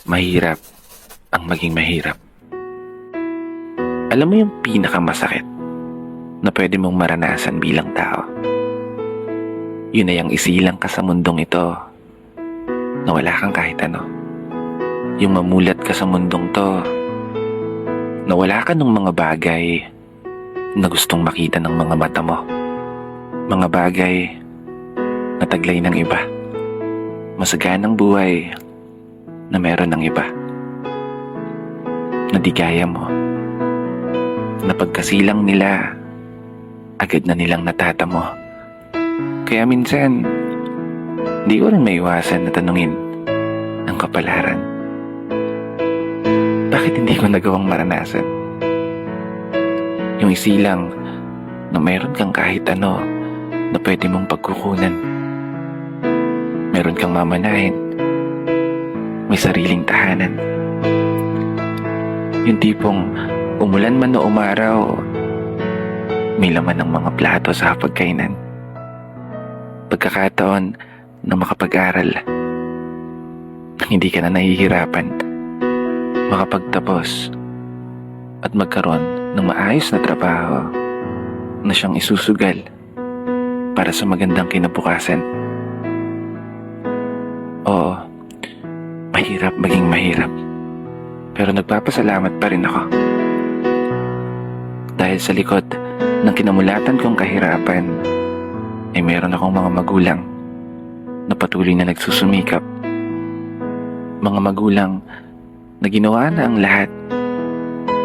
Mahirap ang maging mahirap. Alam mo yung pinakamasakit na pwede mong maranasan bilang tao? Yun ay ang isilang ka sa mundong ito na wala kang kahit ano. Yung mamulat ka sa mundong to na wala ka ng mga bagay na gustong makita ng mga mata mo. Mga bagay na taglay ng iba. Masaganang buhay na meron ng iba. Na di kaya mo. Na pagkasilang nila, agad na nilang natatamo. Kaya minsan, di ko rin maiwasan na tanungin ang kapalaran. Bakit hindi ko nagawang maranasan? Yung isilang na mayroon kang kahit ano na pwede mong pagkukunan. Meron kang mamanahin. May sariling tahanan. Yung tipong umulan man o umaraw, may laman ng mga plato sa pagkainan. Pagkakataon na makapag-aral nang hindi ka na nahihirapan, makapagtapos at magkaroon ng maayos na trabaho na siyang isusugal para sa magandang kinabukasan. Oo, mahirap maging mahirap. Pero nagpapasalamat pa rin ako. Dahil sa likod ng kinamulatan kong kahirapan, ay meron akong mga magulang na patuloy na nagsusumikap. Mga magulang na ginawa na ang lahat,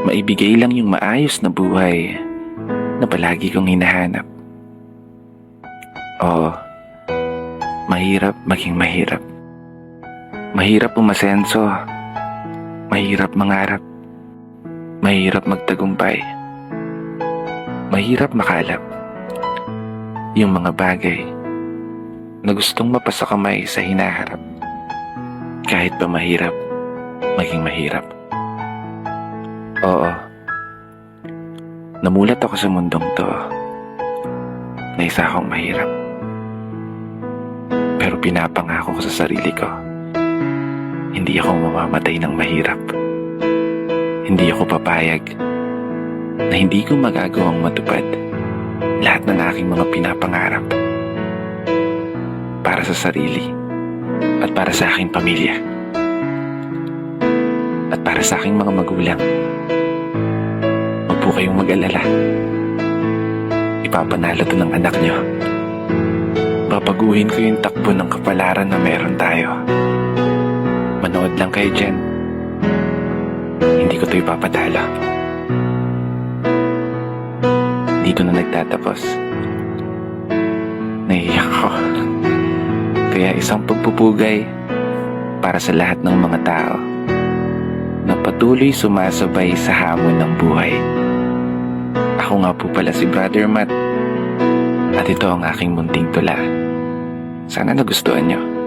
maibigay lang yung maayos na buhay na palagi kong hinahanap. Oo, mahirap maging mahirap. Mahirap umasenso. Mahirap mangarap. Mahirap magtagumpay. Mahirap makalap. Yung mga bagay na gustong mapasa kamay sa hinaharap. Kahit pa mahirap, maging mahirap. Oo. Namulat ako sa mundong to na isa akong mahirap. Pero pinapangako ko sa sarili ko, hindi ako mamamatay ng mahirap. Hindi ako papayag na hindi ko magagawang matupad lahat ng aking mga pinapangarap para sa sarili at para sa aking pamilya at para sa aking mga magulang. Huwag po kayong mag-alala. Ipapanalo to ng anak nyo. Babaguhin ko yung takbo ng kapalaran na meron tayo. Manood lang kayo dyan. Hindi ko to ipapatalo. Dito na nagtatapos. Naiiyak ako. Kaya isang pagpupugay para sa lahat ng mga tao na patuloy sumasabay sa hamon ng buhay. Ako nga po pala si Brother Matt at ito ang aking munting tula. Sana nagustuhan nyo.